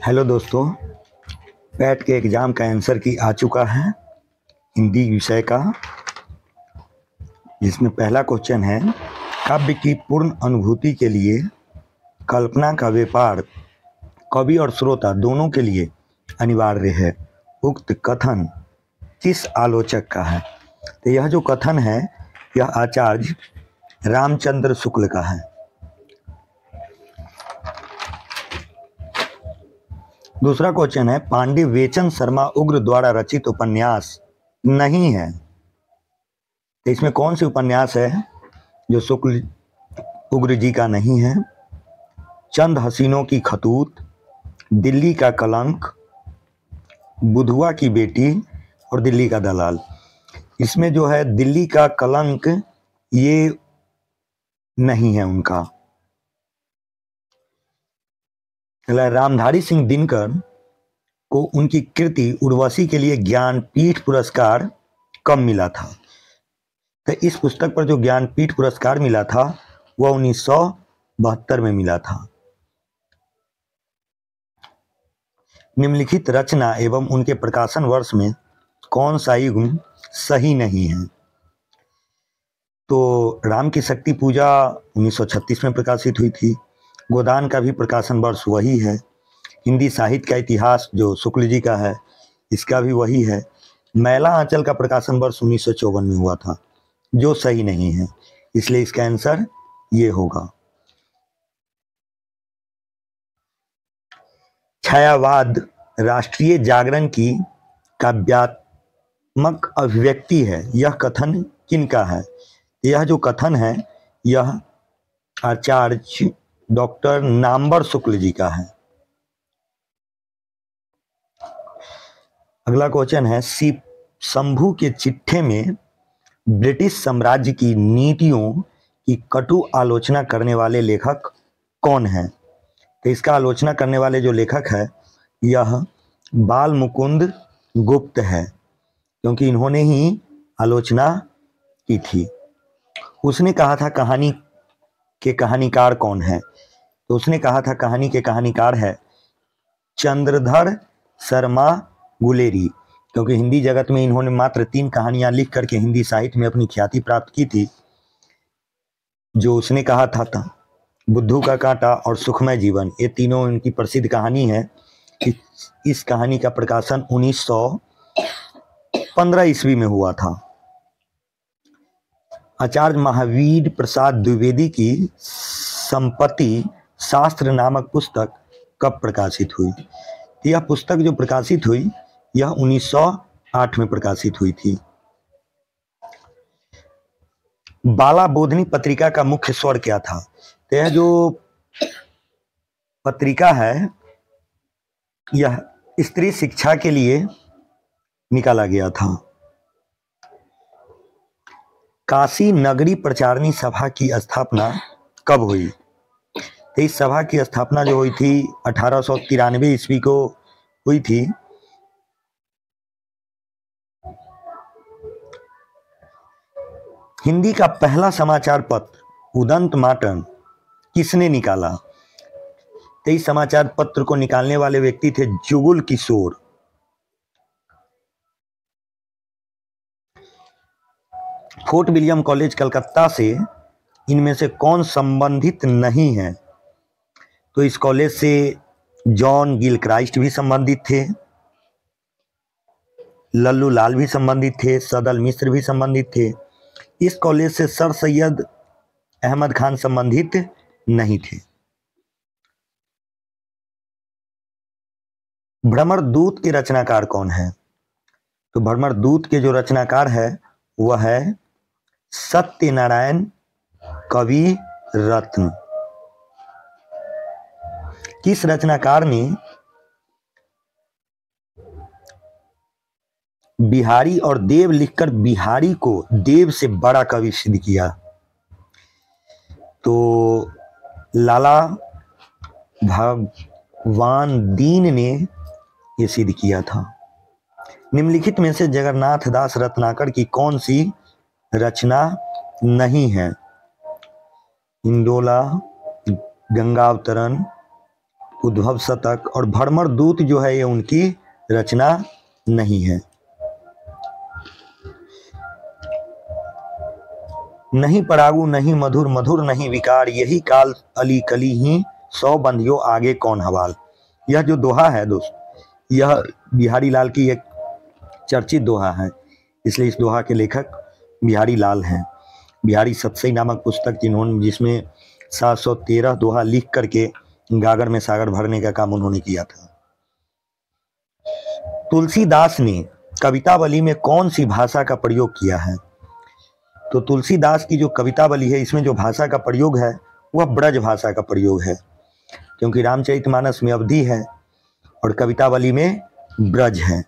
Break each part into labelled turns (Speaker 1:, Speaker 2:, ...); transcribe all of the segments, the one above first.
Speaker 1: Hello दोस्तों, PAT के exam का आंसर की आ चुका है हिंदी विषय का, जिसमें पहला क्वेश्चन है काव्य की पूर्ण अनुभूति के लिए कल्पना का व्यापार कवि और श्रोता दोनों के लिए अनिवार्य है। उक्त कथन किस आलोचक का है? तो यह जो कथन है यह आचार्य रामचंद्र शुक्ल का है। दूसरा क्वेश्चन है पांडे वेचन शर्मा उग्र द्वारा रचित उपन्यास नहीं है, तो इसमें कौन सी उपन्यास है जो शुक्ल उग्र जी का नहीं है? चंद हसीनों की खतूत, दिल्ली का कलंक, बुधवा की बेटी और दिल्ली का दलाल। इसमें जो है दिल्ली का कलंक ये नहीं है उनका। रामधारी सिंह दिनकर को उनकी कृति उर्वशी के लिए ज्ञानपीठ पुरस्कार कब मिला था? तो इस पुस्तक पर जो ज्ञानपीठ पुरस्कार मिला था वह 1972 में मिला था। निम्नलिखित रचना एवं उनके प्रकाशन वर्ष में कौन सा युग्म सही नहीं है? तो राम की शक्ति पूजा 1936 में प्रकाशित हुई थी। गोदान का भी प्रकाशन वर्ष वही है। हिंदी साहित्य का इतिहास जो शुक्ल जी का है इसका भी वही है। मैला आंचल का प्रकाशन वर्ष 1954 में हुआ था, जो सही नहीं है, इसलिए इसका आंसर ये होगा। छायावाद राष्ट्रीय जागरण की काव्यात्मक अभिव्यक्ति है, यह कथन किनका है? यह जो कथन है यह आचार्य डॉक्टर नामवर शुक्ल जी का है। अगला क्वेश्चन है शंभू के चिट्ठे में ब्रिटिश साम्राज्य की नीतियों की कटु आलोचना करने वाले लेखक कौन है? तो इसका आलोचना करने वाले जो लेखक है यह बाल मुकुंद गुप्त है, क्योंकि इन्होंने ही आलोचना की थी। उसने कहा था कहानी के कहानीकार कौन है? तो उसने कहा था कहानी के कहानीकार है चंद्रधर शर्मा गुलेरी, क्योंकि हिंदी जगत में इन्होंने मात्र 3 कहानियां लिख करके हिंदी साहित्य में अपनी ख्याति प्राप्त की थी। जो उसने कहा था बुद्धू का कांटा और सुखमय जीवन, ये तीनों इनकी प्रसिद्ध कहानी है। इस कहानी का प्रकाशन 1915 ईस्वी में हुआ था। आचार्य महावीर प्रसाद द्विवेदी की संपत्ति शास्त्र नामक पुस्तक कब प्रकाशित हुई? यह पुस्तक जो प्रकाशित हुई यह 1908 में प्रकाशित हुई थी। बाला बोधनी पत्रिका का मुख्य स्वर क्या था? तो यह जो पत्रिका है यह स्त्री शिक्षा के लिए निकाला गया था। काशी नगरी प्रचारणी सभा की स्थापना कब हुई? तो इस सभा की स्थापना जो हुई थी 1893 ईस्वी को हुई थी। हिंदी का पहला समाचार पत्र उदंत माटन किसने निकाला? तो इस समाचार पत्र को निकालने वाले व्यक्ति थे जुगुल किशोर। फोर्ट विलियम कॉलेज कलकत्ता से इनमें से कौन संबंधित नहीं है? तो इस कॉलेज से जॉन गिलक्राइस्ट भी संबंधित थे, लल्लू लाल भी संबंधित थे, सदल मिश्र भी संबंधित थे। इस कॉलेज से सर सैयद अहमद खान संबंधित नहीं थे। भ्रमर दूत के रचनाकार कौन है? तो भ्रमर दूत के जो रचनाकार है वह है सत्यनारायण कवि रत्न। किस रचनाकार ने बिहारी और देव लिखकर बिहारी को देव से बड़ा कवि सिद्ध किया? तो लाला भगवान दीन ने यह सिद्ध किया था। निम्नलिखित में से जगन्नाथ दास रत्नाकर की कौन सी रचना नहीं है? इंदोला, गंगावतरण, उद्भव शतक और भ्रमर दूत जो है ये उनकी रचना नहीं है। नहीं परागु नहीं मधुर मधुर नहीं विकार, यही काल अली कली ही 100 बंधियों आगे कौन हवाल। यह जो दोहा है दोस्त, यह बिहारी लाल की एक चर्चित दोहा है, इसलिए इस दोहा के लेखक बिहारी लाल हैं। बिहारी सतसई नामक पुस्तक जिसमें 713 दोहा लिख करके गागर में सागर भरने का काम उन्होंने किया था। तुलसीदास ने कवितावली में कौन सी भाषा का प्रयोग किया है। तो तुलसीदास की जो कवितावली है इसमें जो भाषा का प्रयोग है वह ब्रज भाषा का प्रयोग है, क्योंकि रामचरितमानस में अवधी है और कवितावली में ब्रज है।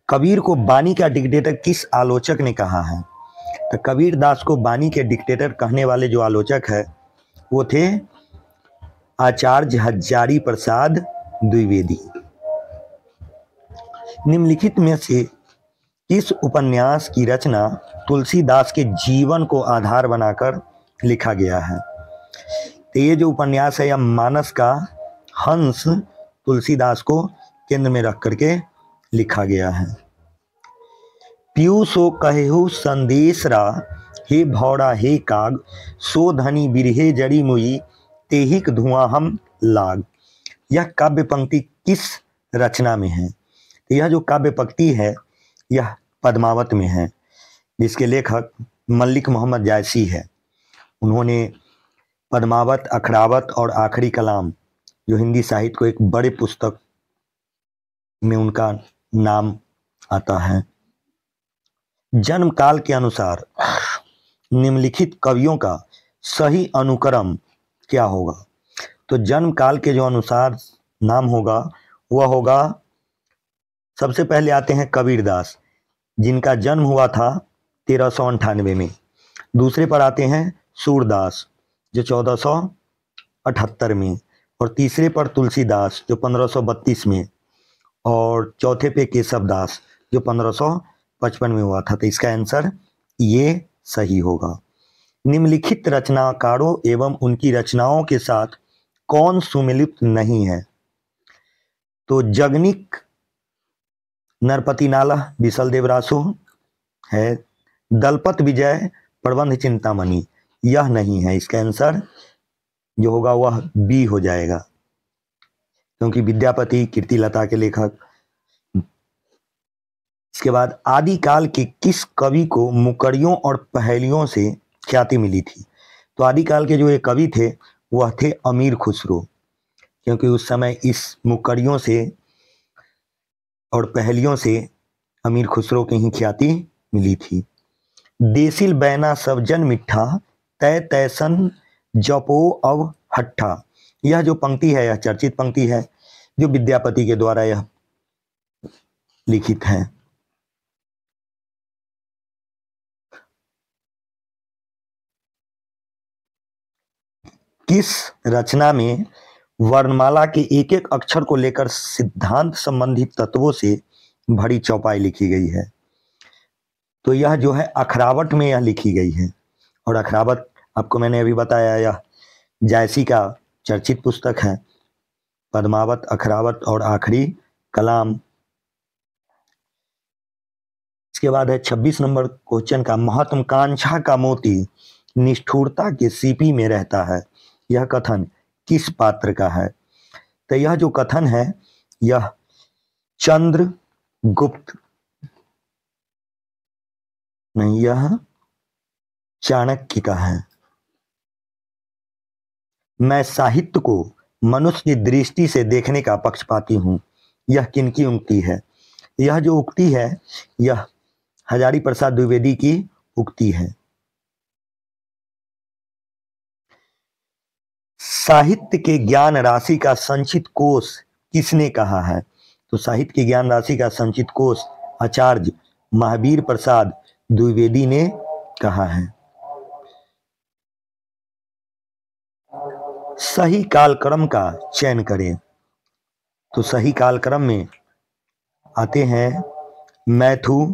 Speaker 1: कबीर को बानी का डिक्टेटर किस आलोचक ने कहा है। तो कबीर दास को बानी के डिक्टेटर कहने वाले जो आलोचक है वो थे आचार्य हजारी प्रसाद द्विवेदी। निम्नलिखित में से किस उपन्यास की रचना तुलसीदास के जीवन को आधार बनाकर लिखा गया है। तो ये जो उपन्यास है यह मानस का हंस तुलसीदास को केंद्र में रख करके लिखा गया है। पीयूषो कहेहु संदेशरा, हे भौरा हे काग, सो धनी बिरहे जड़ी मुई, तेहिक धुआं हम लाग। यह काव्य पंक्ति किस रचना में है। तो यह जो काव्य पंक्ति है यह पद्मावत में है, जिसके लेखक मलिक मोहम्मद जायसी है। उन्होंने पद्मावत, अखरावत और आखिरी कलाम जो हिंदी साहित्य को एक बड़े पुस्तक में उनका नाम आता है। जन्म काल के अनुसार निम्नलिखित कवियों का सही अनुक्रम क्या होगा। तो जन्म काल के जो अनुसार नाम होगा वह होगा, सबसे पहले आते हैं कबीरदास जिनका जन्म हुआ था 1398 में। दूसरे पर आते हैं सूरदास जो 1478 में, और तीसरे पर तुलसीदास जो 1532 में, और चौथे पे केशवदास जो 1555 में हुआ था। तो इसका आंसर ये सही होगा। निम्नलिखित रचनाकारों एवं उनकी रचनाओं के साथ कौन सुमिलित नहीं है। तो जगनिक नरपति नाला विसल देवरासु है, दलपत विजय प्रबंध चिंतामणि यह नहीं है। इसका आंसर जो होगा वह बी हो जाएगा, क्योंकि विद्यापति कीर्तिलता के लेखक। इसके बाद आदिकाल के किस कवि को मुकरियों और पहेलियों से ख्याति मिली थी। तो आदिकाल के जो ये कवि थे वह थे अमीर खुसरो, क्योंकि उस समय इस मुकरियों से और पहेलियों से अमीर खुसरो की ही ख्याति मिली थी। देसिल बैना सब जन मिठा, तय तैसन जपो अव हट्ठा। यह जो पंक्ति है यह चर्चित पंक्ति है जो विद्यापति के द्वारा यह लिखित है। किस रचना में वर्णमाला के एक एक अक्षर को लेकर सिद्धांत संबंधित तत्वों से भरी चौपाई लिखी गई है। तो यह जो है अखरावट में यह लिखी गई है, और अखरावट आपको मैंने अभी बताया यह जायसी का चर्चित पुस्तक है। पद्मावत, अखरावत और आखिरी कलाम। इसके बाद है 26 नंबर क्वेश्चन का, महत्वाकांक्षा का मोती निष्ठुरता के सीपी में रहता है, यह कथन किस पात्र का है। तो यह जो कथन है यह चंद्रगुप्त नहीं, यह चाणक्य का है। मैं साहित्य को मनुष्य की दृष्टि से देखने का पक्षपाती हूं, यह किनकी उक्ति है। यह जो उक्ति है यह हजारी प्रसाद द्विवेदी की उक्ति है। साहित्य के ज्ञान राशि का संचित कोश किसने कहा है। तो साहित्य के ज्ञान राशि का संचित कोश आचार्य महावीर प्रसाद द्विवेदी ने कहा है। सही कालक्रम का चयन करें। तो सही कालक्रम में आते हैं मैथ्यू,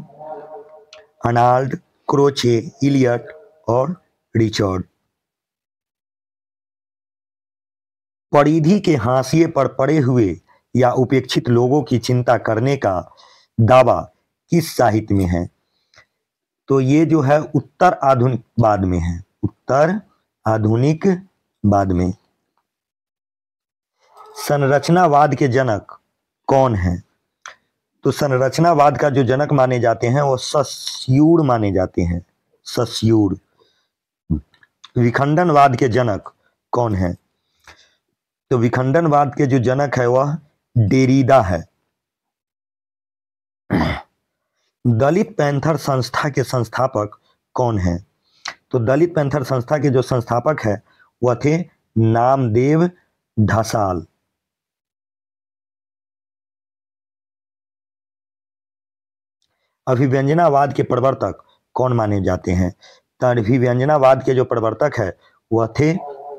Speaker 1: अर्नाल्ड, क्रोचे, इलियट और रिचर्ड। परिधि के हाशिए पर पड़े हुए या उपेक्षित लोगों की चिंता करने का दावा किस साहित्य में है? तो ये जो है उत्तर आधुनिकवाद में है, उत्तर आधुनिकवाद में। संरचनावाद के जनक कौन है? तो संरचनावाद का जो जनक माने जाते हैं वो सस्यूर माने जाते हैं, सस्यूर। विखंडनवाद के जनक कौन है? तो विखंडनवाद के जो जनक है वह डेरिडा है। दलित पैंथर संस्था के संस्थापक कौन है? तो दलित पैंथर संस्था के जो संस्थापक है वह थे नामदेव ढसाल। अभिव्यंजनावाद के प्रवर्तक कौन माने जाते हैं? तो अभिव्यंजनावाद के जो प्रवर्तक है वह थे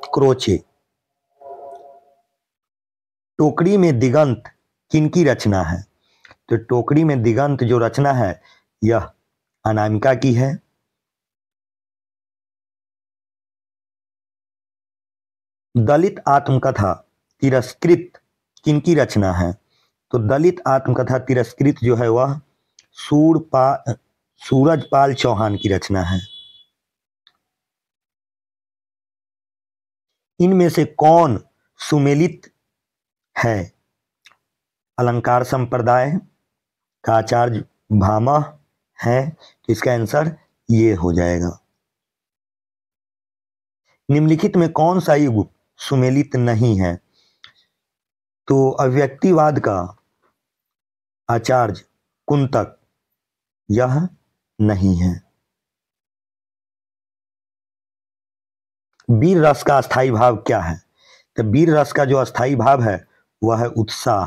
Speaker 1: क्रोचे। टोकरी में दिगंत किनकी रचना है? तो टोकरी में दिगंत जो रचना है यह अनामिका की है। दलित आत्मकथा तिरस्कृत किनकी रचना है? तो दलित आत्मकथा तिरस्कृत जो है वह सूरजपाल चौहान की रचना है। इनमें से कौन सुमेलित है? अलंकार संप्रदाय का आचार्य भामह है, तो इसका आंसर ये हो जाएगा। निम्नलिखित में कौन सा युग सुमेलित नहीं है? तो अव्यक्तिवाद का आचार्य कुंतक यह नहीं है। वीर रस का अस्थाई भाव क्या है? तो वीर रस का जो अस्थाई भाव है वह है उत्साह।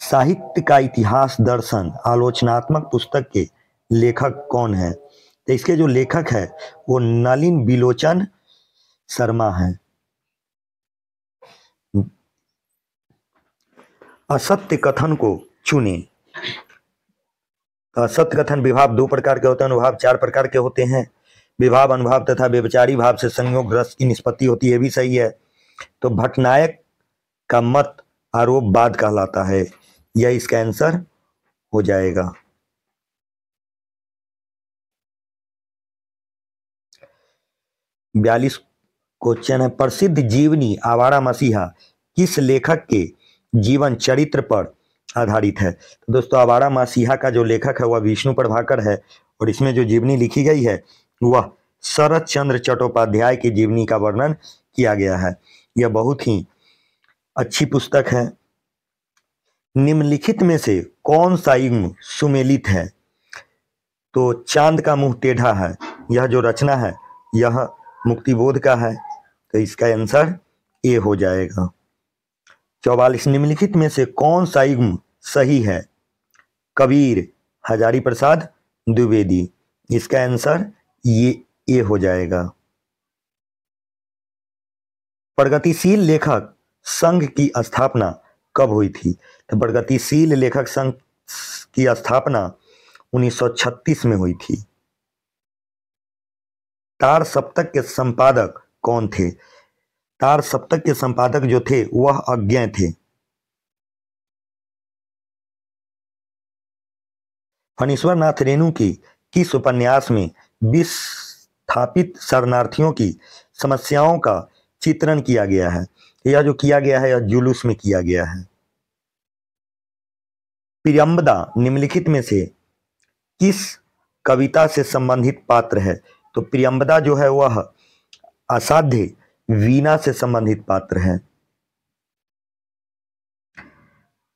Speaker 1: साहित्य का इतिहास दर्शन आलोचनात्मक पुस्तक के लेखक कौन है? तो इसके जो लेखक है वो नलिन बिलोचन शर्मा है। असत्य कथन को चुने। असत्य कथन विभाव दो प्रकार के होते हैं, अनुभाव चार प्रकार के होते हैं। विभाव, अनुभाव तथा व्यभिचारी भाव से संयोग रस की निष्पत्ति होती है, भी सही है। तो भट्टनायक का मत आरोपवाद कहलाता है, यह इसका आंसर हो जाएगा। बयालीस क्वेश्चन है, प्रसिद्ध जीवनी आवारा मसीहा किस लेखक के जीवन चरित्र पर आधारित है? तो दोस्तों आवारा मसीहा का जो लेखक है वह विष्णु प्रभाकर है, और इसमें जो जीवनी लिखी गई है वह शरत चंद्र चट्टोपाध्याय की जीवनी का वर्णन किया गया है। यह बहुत ही अच्छी पुस्तक है। निम्नलिखित में से कौन सा युग सुमेलित है? तो चांद का मुंह टेढ़ा है, यह जो रचना है यह मुक्तिबोध का है, तो इसका आंसर ए हो जाएगा। 44 निम्नलिखित में से कौन सा युग सही है? कबीर, हजारी प्रसाद द्विवेदी, इसका आंसर ये ए हो जाएगा। प्रगतिशील लेखक संघ की स्थापना कब हुई थी? तो प्रगतिशील लेखक संघ की स्थापना 1936 में हुई थी। तार सप्तक के संपादक कौन थे? तार सप्तक के संपादक जो थे वह अज्ञेय थे। फणीश्वर नाथ रेणु की किस उपन्यास में विस्थापित शरणार्थियों की समस्याओं का चित्रण किया गया है? यह जो किया गया है यह जुलूस में किया गया है। प्रियंबदा निम्नलिखित में से किस कविता से संबंधित पात्र है? तो प्रियंबदा जो है वह असाध्य वीणा से संबंधित पात्र है।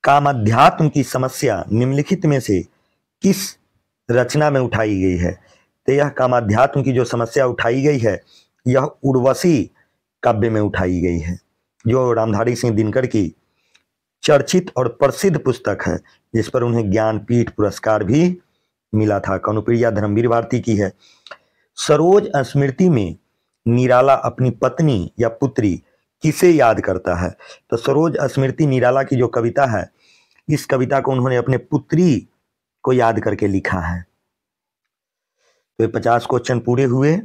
Speaker 1: कामाध्यात्म की समस्या निम्नलिखित में से किस रचना में उठाई गई है? तो यह कामाध्यात्म की जो समस्या उठाई गई है यह उर्वशी काव्य में उठाई गई है, जो रामधारी सिंह दिनकर की चर्चित और प्रसिद्ध पुस्तक है, जिस पर उन्हें ज्ञानपीठ पुरस्कार भी मिला था। कनुप्रिया धर्मवीर भारती की है। सरोज स्मृति में निराला अपनी पत्नी या पुत्री किसे याद करता है? तो सरोज स्मृति निराला की जो कविता है, इस कविता को उन्होंने अपने पुत्री को याद करके लिखा है। तो ये 50 क्वेश्चन पूरे हुए।